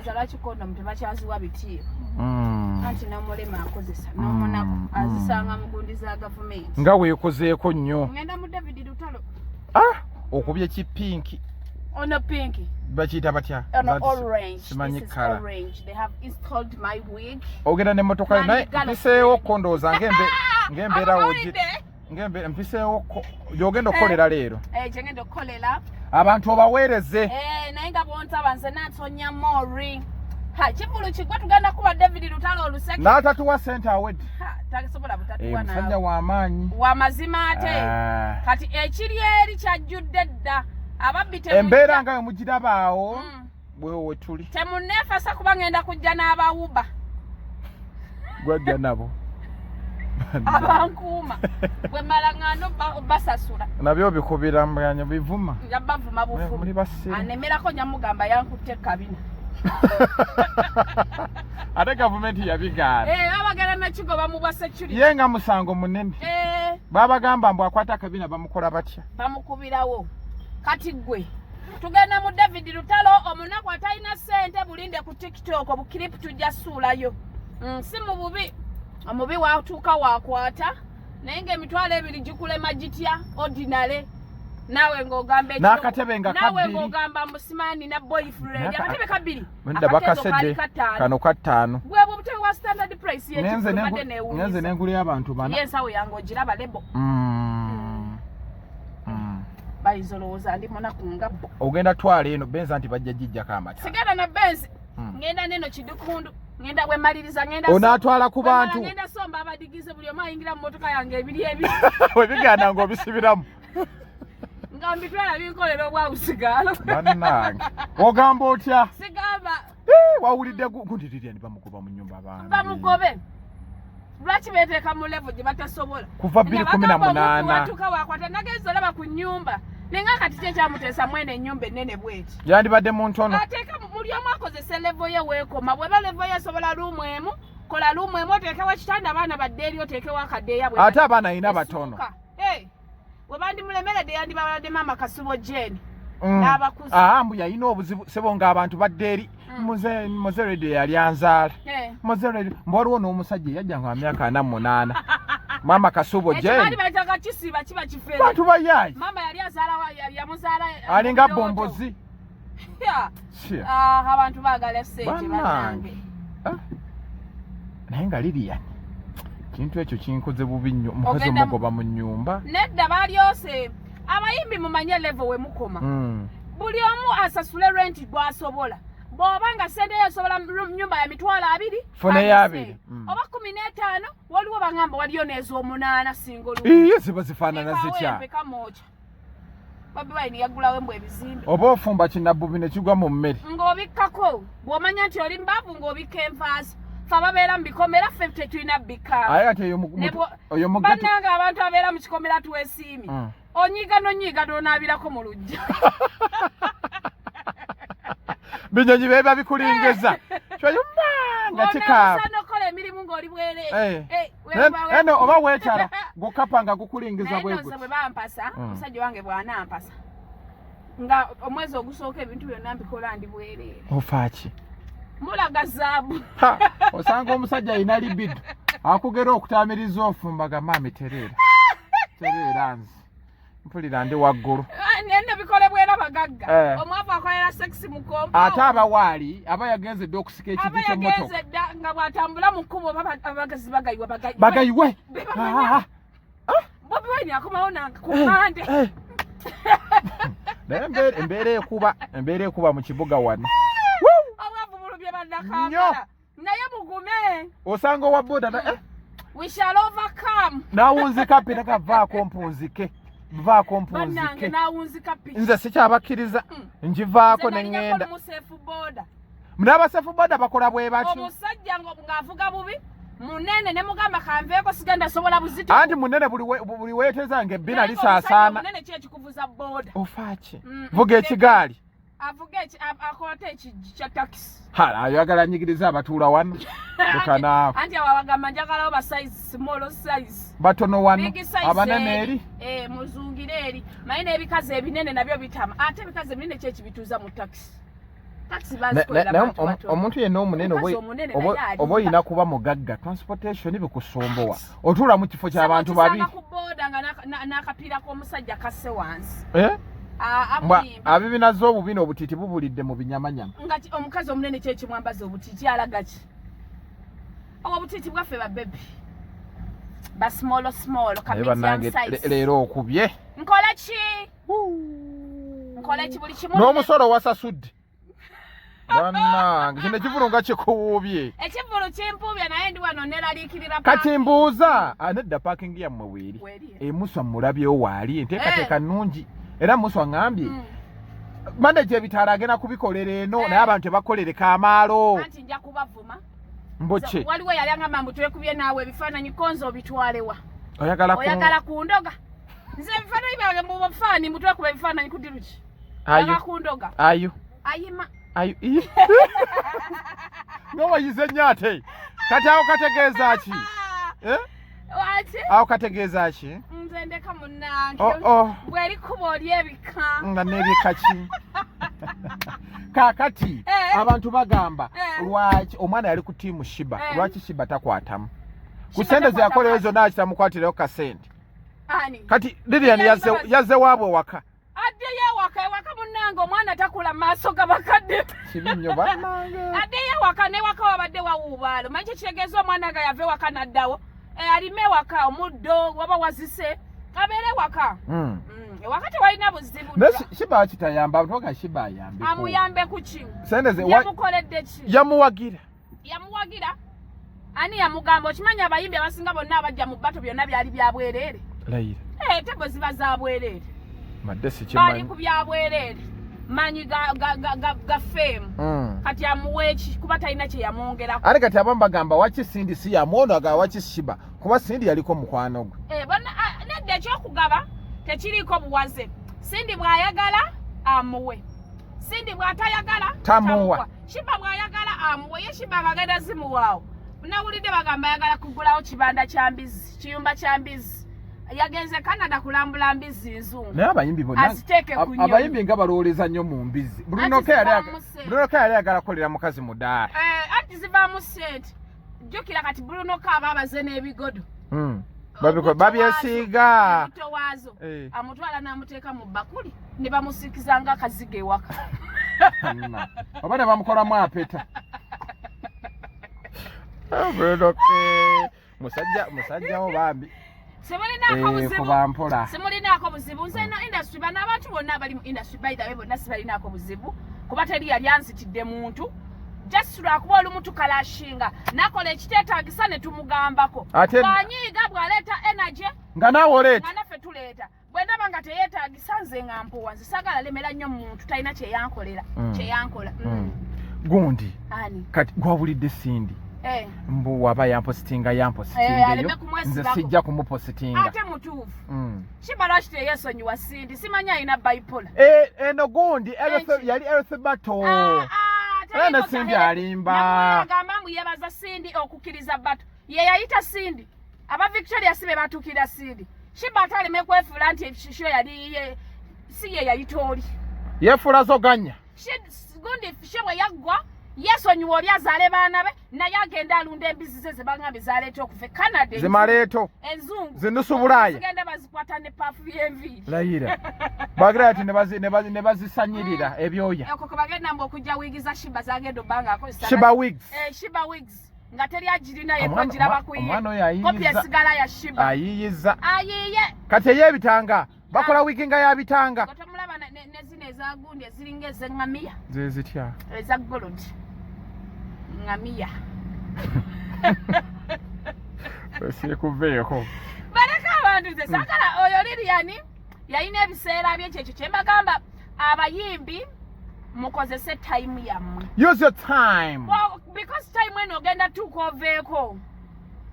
ndowooza lwaki kondomu tebakyaziwa bitiibwa anti n'omulema akozesa n'omunaku azisanga mu gundi za gavumenti nga weekozeeko nnyo ngenda mu David Lutalo okubye kipinki ono pinki bakiyita batya orange simanyi kala they have installed my wig ogenda n'emmotoka naye mpiseewo kondooza ng'embeera ngembe mpiseewo gy'ogenda okukolera leero kyengenda okukolera abantu obaweereze naye nga bonsaba nze nantonya mori kivulu kigwa tugenda kuba David Lutalo oluseke n'atatuwa ssente awedde tasobola butatuwa musajja w'amaanyi w'amazima ate kati ekiri eri kyajjudde dda ababbi embeera nga mugirabaawo bwewe tuli temunneefasa kuba ngenda kujja n'abawuba gwajja nabo abankuuma bwe mala ngano basasula nabyo bikubira mbanya bivuma bavuma bufumu anemerako nyamugamba yankutte kabina ate gavumenti yabigaana babagala nakigoba mu bwa security ye nga musango munene babagamba mbu akwata kabina bamukola batya bamukubirawo kati gwe tugenda mu David Lutalo omunaku atalina ssente bulinde ku TikTok obukiripu tujja suulayo si mu bubi omubi watuuka wakwata naye ng'emitwalo ebiri gikulema gitya ordinary nawe ng'ogamba n'akatebe nga nawe ng'ogamba musimaani na boyfriend akatebe kabiri bakasedde kano ka 5 bwebwe obutebe wa standard price yekibadde neewuunyisa ngenze n'engulu y'abantu bana ye ensawo yange ogiraba lebo bayizolowooza ndi munaku nga bo ogenda twala eno benzi anti bajja gijjako amata sigenda na benzi ngenda neno kidukundu ngenda wemaliriza ngenda onaatwala ku bantu ngenda somba abadigize buli omu ayingira mu motoka yange ebiri ebiri webigaana ng'obisibiramu nga mbitwala binkolera obwawusigaalo bannange ogamba otya sigamba wawulidde gundi Lilian bamugoba mu nnyumba abantu bamugobe lwaki beeteeka mu levo gye batasobola kuva 2018 watuuka wakwata nagenza olaba ku nnyumba nenga kati kye kyamuteesa mwene ennyumba ennene bweti yandibadde mu ntono ateeka buli omu akozesa levo ye weekoma bweba levo ye esobola luumu emu kola luumu emu oteekewo ekitanda abaana badde eri oteekewo akaddeeya bwe ate abaana alina batono we bandimulemeredde yandibabaddemu amakasubo jeni n'abakuzi mbu yalina obuzibu sebo ng'abantu badde eri muze radio yali anzaala muze radio mbwaliwo n'omusajja yajjanga myaka 48 mama kasubo jeni baitaga kisiba kiba kifere bantu bayayi mama yali azaala yamuzaala alinga bombozi abantu baagala ssente bannange naye nga Lilian kintu ekyo kinkoze bubi nnyo mukazi omugoba mu nnyumba nedda balyose abayimbi mumanye levo we mukoma buli omu asasule renti gwasobola bw'oba nga ssente yasobola nnyumba ya mitwalo 2 fone ya 2 oba 15 waliwo bangamba waliyo n'ez'omunaana singa iye ziba zifaanana zitya babi bayini yagulawo embwa ebizimbe oba ofumba kinabbubi ne kigwa mu mmere ng'obikkako bw'omanya nti oli mbaavu ng'obikka enfaasi fe ababeera mu bikomera ffe tetulina bikaawo aye ati oyo mugati bannanga abantu abeera mu kikomera twesiimi onyiiga n'onyiiga n'onaabirako mu lujja binyonyi beba bikulingeza kyoyuma nga kikaaba nokola emirimu ng'oli bwere eno oba weekyala gukapa nga gukulingeza bweguti bwe bampasa omusajja wange bw'anampasa nga omwezi ogusooka ebintu byonna mbikola ndi bwereere ofaaki mulaga zaabu osanga omusajja alina libido akugera okutaamiriza ofumbaga maami tereera nze mpulira ndi waggulu nenne bikolebwera bagagga omwavu akolera sekisi mu kompa ate abawaali aba yagenze dde okusika ekiti ky'emmotoka nga bw'atambula mu kkubo abagazi bagayiwe bobi wine akomawo nange ku mpande naye embeera ekuba mu kibuga wano obwavu bulubye bannakampala naye mugume osanga owa boda we shall overcome nawunzika pina kavaako mpunzike vaako bannange nawunzika pina nze sikyabakkiriza ngivaako ne ŋŋenda n'abasefu boda bakola bwe batyo omusajja ng'avuga bubi munene ne mugamba kanveeko sigenda sobola buzito anti munene buli weeteza ng'ebbina lisaasaana munene ki ekikuvuza boda ofaaki vuga ekigaali avuga akwata ekijji kya takisi ayagala nyigiriza abatuula wano mukanaawo anti awabagamba njagalawo ba size small size batono wano abanene eri muzungire eri naye n'ebikazi ebinene nabyo bitama ate ebikazi ebinene ki ekibituuza mu takisi omuntu yenna omunene oba oyina kuba mugagga transportation bikusombowa otuula mu kifo ky'abantu babiri n'akapiira k'omusajja kasse wansi abibinaze obubina obutiiti bubulidde mu binyamanyama nga omukazi omunene kyekimwambaza obutiiti alaga ki obutiiti bwaffe babebi basmolo leero okubye nkole ki buli kimu n'omusolo wasasudde bannange kino ekivulu nga kikuwuubye ekivulu kimpuubye naye ndi wano neraliikirira kati mbuuza nedda paakingi yammwe weeri emuswa mulabyewo waali enteekateeka nnungi era muswa ngambye manaja ebitaala agenda kubikolera eno naye abantu tebakolereka amaalo anti nja kubavuma mboche waliwo yali angamba mbu twekubye naawe ebifaananyi konza obitwalewa oyagala kundoga nze ebifaananyi byange mubufaani mutwekuba ebifaananyi kudiruki kundoga ayima n'owayize nnyo ate kati awo kategeeza ki awo kategeeza ki nze ndeka munnange bw'erikuba oli ebika nga n'ebika ki kaakati abantu bagamba lwaki omwana yali ku tiimu Sheebah lwaki Sheebah takwatamu ku sente ze yakolera zonna akitamukwatireyo kasente kati Lilian yazze waabwe waka addeyo ewaka munnange omwana takula maaso gabakadde kibi nnyo bannange addeyo ewaka newaka wabadde wawuubaalo manyi kitegeeza omwana nga yava ewaka n'addawo alime ewaka omuddo waba wazise abeere ewaka ewaka tewalina buzibu Sheebah kitayamba abantu baga Sheebah ayambe amuyambe ku ki yamukoledde ki yamuwagira ani yamugamba okimanyi abayimbi abasinga bonna abajja mu bbato byonna byali byabwereere tebo ziba za bwereere bali ku byabwereere manyi gafeemu kati amuweeki kuba talina kye yamwongerako ate kati abamu bagamba waki Sindi si yamwonoga waki Sheebah kuba Sindi yaliko mukwano gwe nedda ekyokugaba tekiriiko buwaze Sindi bw'ayagala amuwe Sindi bw'atayagala tamuwa Sheebah bw'ayagala amuwe ye Sheebah bagenda zimuwaawo nawulidde bagamba ayagala kugulawo kibanda kya mbizi kiyumba kya mbizi yagenze Canada kulambula mbizi nzungu naye abayimbi bonna abayimbi nga balowooleza nnyo mu mbizi Brunoke yali ayagala kukolera mukazi mudaala anti zivaamu sente jjukira kati Brunoke aba abaze n'ebigodo babyesiiga embuto waazo amutwala n'amuteeka mu bakuli ne bamusiikiza nga akaziga ewaka oba ne bamukolamu apeta musajjawo bambi simulinaako buzibu nze no industry bano abantu bonna abali mu industry by the way bonna sibalinaako buzibu kuba teri yali anzitidde muntu just lwakuba olumu tukalashinga nakola ekiteetaagisa ne tumugambako bwanyiiga bw'aleeta energy nga naawe oleeta nga naffe tuleeta bwe ndaba nga teyeetaagisa nze nga mpuwa nze saagala lemera nnyo muntu talina kyeyankolera kyeyankola gundi kati gwabulidde Sindi mbu waba yampositingeyo nze sijja kumupositinga ate mutuufu Sheebah lwaki teyesonyiwa Sindi simanyi alina bipolar eno gundi yali Bato ne Sindi alimba agamba mbu yebaza Sindi okukkiriza Bato ye yayita Sindi aba Victoria si be batuukira Sindi Sheebah ataleme kwefuula nti ekisho yali si ye yayita oli yefuula zoganya gundi fishe bwe yaggwa yesonyiwa oli azaale baana be naye agenda alunda embizi ze zebaŋŋambye zaleeta okuva Canada zimaleeto enzungu zinusu bulaaya zigenda bazikwata ne paafu y'enviiri layira bagira ati ne bazisanyirira ebyoya eko kwe bagenda mbu okujja wiigi za Sheebah zagenda obbanga akozesa Sheebah wigs nga teri agirina yekko giraba kuyiye kopi esigala ya Sheebah ayiyiza ayiye kati ey'ebitanga bakola wiigi nga y'abitanga otomulaba ne zino ezagundi eziringa ez'eŋŋamiya ze zitya eza gold ŋŋamiya esikuveeko baleka abantu ze saagala oyo Lilian yalina ebiseera by'ekyekyo kye mbagamba abayimbi mukozese time yammwe use your time because time eno ogenda tuuka oveeko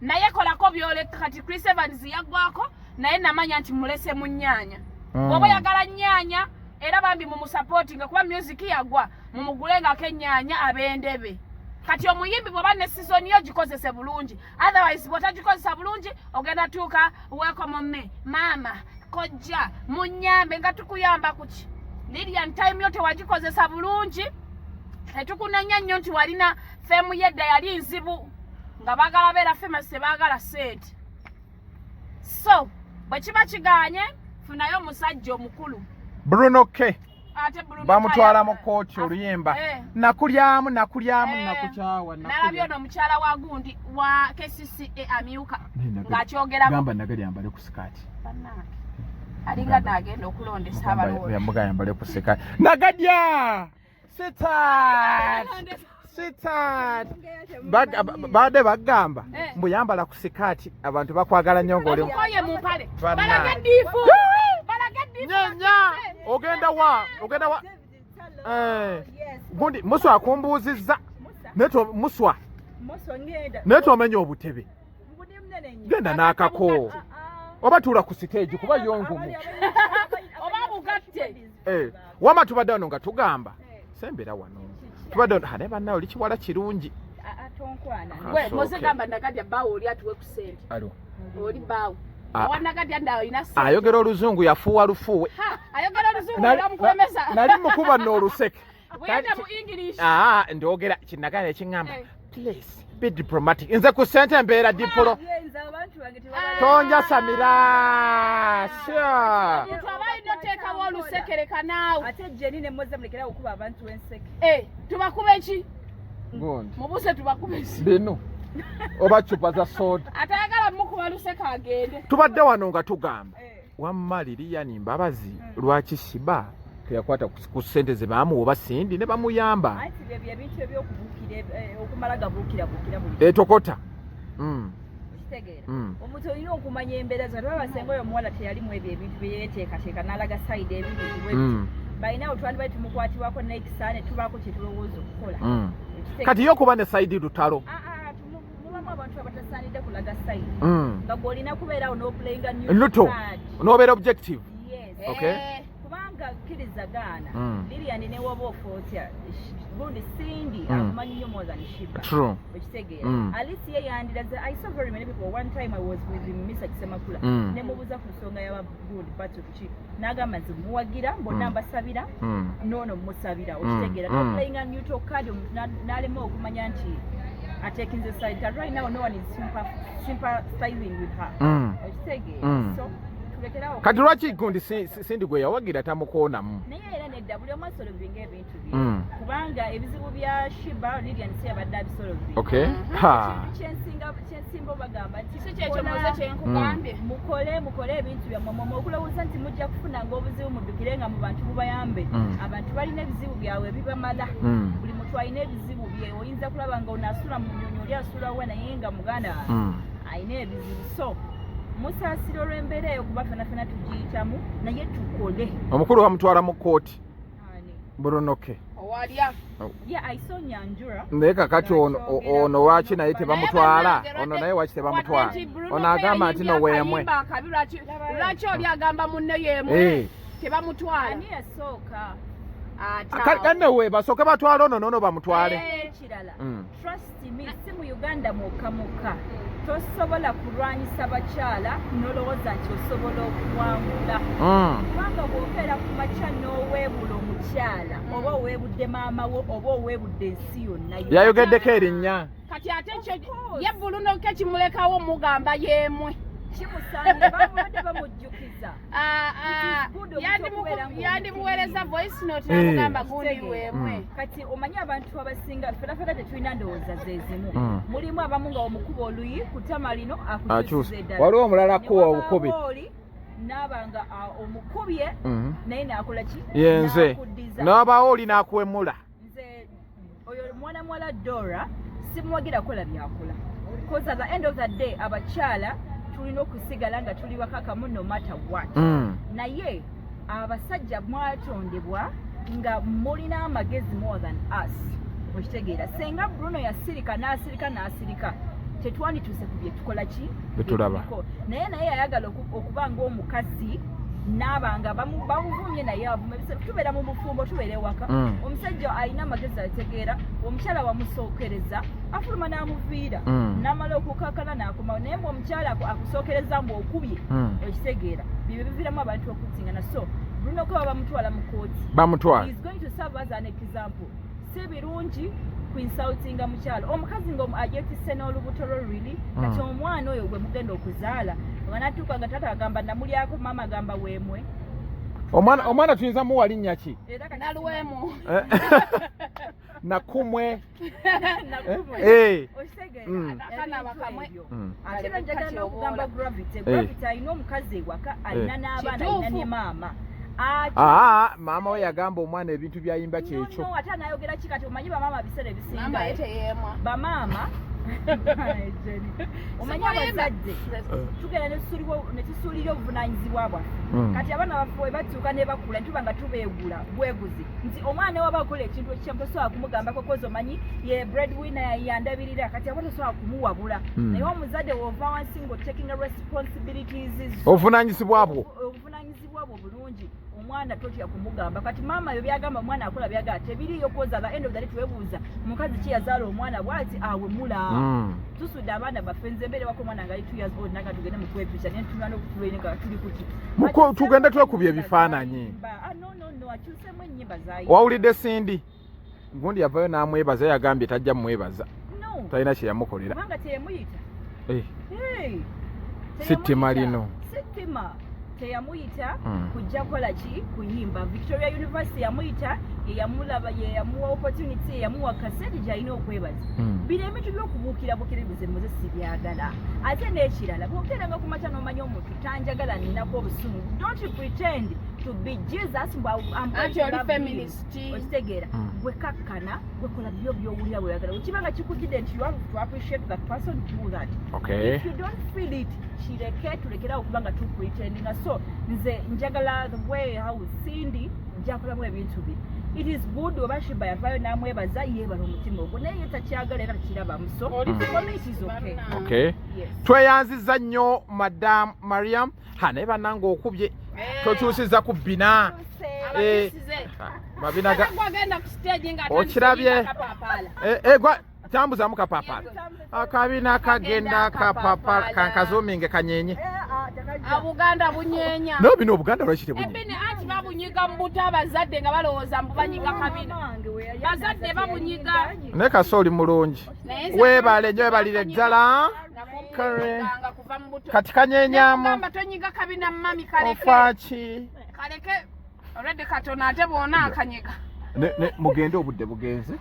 naye kolako byoleka kati Chris Evans yaggwako naye namanya nti mulese mu nnyaanya bw'oba oyagala nnyaanya era bambi mumusapootinga kuba music yagwa mumugulengako ennyaanya ab'endebe kati omuyimbi bw'oba ne season yo gikozese bulungi otherwise bw'otagikozesa bulungi ogenda tuuka welcome me maama kojja munnyambe nga tukuyamba kuki Lilian time yo tewagikozesa bulungi tetukunenya nnyo nti walina femu yedda yali nzibu nga baagala beera famous tebaagala sente. So bwe kiba kiganye funayo omusajja omukulu Bruno K ate Bruno bamutwala mu kooti oluyimba nakulyamu nakukyawa nalabye ono omukyala wa gundi wa KCCA amyuka ng'akyogeramu gamba nagali yambale ku sikaati alinga nagenda okulondesa abalonda yambuga yambale ku sikaati nagadya sitat baade bagamba mbu yambala ku sikaati abantu bakwagala nnyo ng'oli mukoye mu mpale balageddiifu nyenya ogenda wa gundi muswa akumbuuzizza muswa neto omenya obutebe genda n'akako oba tuula ku siteegi kuba yongumu oba bugatte wama tubadde wano nga tugamba sembera wano tubadde ne bannawe oli kiwala kirungi mozegamba nagadya baawo oli atuwe ku sente oli baawo wannagadya ndawo olina sente ayogera oluzungu yafuuwa lufuuwe ayogera oluzungu olamukulemesa nali mukuba n'oluseke buyenda mu english ndogera kinagala ekiŋŋamba please be diplomatic nze ku sente mbeera dipolo tonja samira abalina oteekawo olusekereka naawe ate jeni ne moze mulekera okuba abantu enseke tubakuba eki mubuse tubakuba eki bino oba cupa za soda atayagala mukuba luseka agende tubadde wano nga tugamba wamma Lilian mbabazi lwaki Sheebah teyakwata ku ssente ze baamuwa oba sindi ne bamuyamba anti bye ebintu ebyokubuukira okumala gabuukira buli tokota kitegeera omuntu olina okumanya embeera za baba basenga oyo omuwala teyalimu ebyo ebintu bye yeeteekateeka n'alaga sayidi ebintu balinawo twandibali tumukwatibwako nekisaane tubaako kye tulowooza okukola kati yo okuba ne sayidi Lutalo mubamu abantu abatasaanidde kulaga sayidi nga gw'olina kubeerawo n'opulayinga luto n'obeera objective kubanga kkirizagaana Lilian ne waba ofa otya gundi Cindy akumanyi nnyo more than Sheebah okitegeera Alice ye yandiraze I saw very many people one time I was with Mr. Kisemakula ne mubuuza ku nsonga y'aba good battle ki n'agamba nti muwagira mbonna mbasabira noono musabira okitegeera n'opulayinga neutral card omuntu n'alema okumanya nti ataking the side that right now no one is sympathizing with her okitegeera so kati lwaki gundi sindi gwe yawagira tamukoonamu naye era nedda buli omu asolovinga ebintu bye kubanga ebizibu bya Sheebah Lilian si yabadde abisolovinga kyensimba bagamba nti si kyekyo muze kyenkugambye mukole ebintu byammwe okulowooza nti mujja kufunanga obuzibu muddukire mu bantu bubayambe abantu balina ebizibu byabwe ebibamala buli muntu alina ebizibu bye oyinza kulaba nga onaasula mu nyonyi oli asulawe naye nga muganda alina ebizibu so musaasira olw'embeera eyo kuba fenafena tugiyitamu naye tukole omukulu bamutwala mu kooti buronoke owalya aisonyanjura naye kakati ono waki naye tebamutwala ono naye waki tebamutwala ono agamba nti noweemwe lwaki oli agamba munne yeemwe tebamutwala ani yasooka kannewe basooke batwala ono noono bamutwale ekirala trust me si mu Uganda mukka tosobola kulwanyisa bakyala nolowooza nti osobola okuwangula kubanga bw'okeera ku makya n'oweebula omukyala oba oweebudde maama wo oba oweebudde ensi yonna yayogeddeko erinnya kati ate ekyo ye Bulunoke kimulekawo mugamba yeemwe kimusaana babadde bamujjukiza yandimuweereza voice note namugamba gundi weemwe kati omanyi abantu abasinga fenafena tetulina ndowooza zezimu mulimu abamu nga omukuba oluyi kutama lino akukyusiza eddala waliwo omulala kuwa obukubi n'abanga omukubye naye n'akola ki yenze n'abaawo oli n'akuwemula nze oyo mwana muwala Dora simuwagira kola byakola because at the end of the day abakyala tulina okusigala nga tuli bakakamu no matter what naye abasajja mwatondebwa nga mulina amagezi more than us okitegeera senga Bruno yasirika n'asirika tetwandituuse ku bye tukola ki betulaba naye yayagala okuba ng'omukazi n'abanga bamuvumye naye avuma tubeera mu bufumbo tubeera ewaka omusajja alina amagezi ategeera omukyala wamusookereza afuluma n'amuviira n'amala okukakana n'akomawo naye mwe omukyala akusookereza mbu okubye okitegeera bibyo biviiramu abantu okutsingana so Bruno ko bamutwala mu kooti bamutwala is going to serve as an example si birungi kuinsultinga mukyalo omukazi ngo ajetise n'olubuto lwo luli kati omwana oyo gwe mugenda okuzaala wanatuuka nga tata agamba namulyako mama agamba weemwe omwana tuyinza muwa linnya ki Naluwemu nakumwe akana bakamwe ate njagala n'okugamba gravity alina omukazi ewaka alina n'abaana alina ne maama maama we yagamba omwana ebintu byayimba kyekyo ate anayogera ki kati omanyi bamaama biseera ebisinga bamaama omanyi abazadde tugenda ne tusuulira obuvunaanyizibwa bwaffe kati abaana baffe we batuuka ne bakula ne tuba nga tubeegula bweguzi nti omwana waba akola ekintu ekikyamu tosobola kumugambako kozi omanyi ye breadwinner yandabirira kati aba tosobola kumuwabula naye omuzadde wova wansi ng'otakinga responsibilities obuvunaanyizibwa bwo bulungi omwana totya kumugamba kati maama yo byagamba omwana akola byagamba tebiriyo koza the end of the day twebuuza omukazi ki yazaala omwana bwati awe mula tusudde abaana baffe nze mbere wako omwana nga ali 2 years old naga tugende mu kwepisha ne tunula n'okutulwenga tuli kuki tugende twekubya ebifaananyi akyusemu ennyimba zayo wawulidde Sindi gundi yavayo n'amwebaza yagambye tajja mwebaza talina kye yamukolera kubanga teyamuyita sittima lino teyamuyita kujja kukola ki kuyimba Victoria University yamuyita yeyamulaba yeyamuwa opportunity yeyamuwa kaseti gyalina okwebaza bino ebitu by'okubuukirabukiribuze muze si byagala ate n'ekirala bw'ogeranga ku makya n'omanya omuntu tanjagala ninako obusungu don't you pretend to be Jesus okitegeera gwe kakkana gwekola byo by'owulira bweyagala okibanga kikujjidde nti you have to appreciate that person do that if you don't feel it kireke tulekerawo kubanga tupretendinga so nze njagala the way how Cindy njakolamu ebintu bye it is good oba Sheebah yavayo n'amwebaza yeebala omutima ogwo naye ye takyagala era takirabamu so for me it is okay. Yes. Tweyanziza nnyo Madam Mariam naye bannange okubye tokyusiza ku bbina okirabye tambuzamu kapaapala akabina kagenda kapaapala kankazuminge kanyenye Abuganda bunyeenya no bino Obuganda lwaki tebunyeenya ebine anti babunyiga mu buto abazadde nga balowooza mbu banyiga kabina bazadde babunyiga naye kasooli mulungi weebale nnyo weebalire ddala kati kanyeenyamu tonyiga kabina mami kaleke ofaaki kaleke olwedde katono ate boona akanyiga mugende obudde bugenze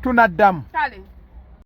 tunaddamu kale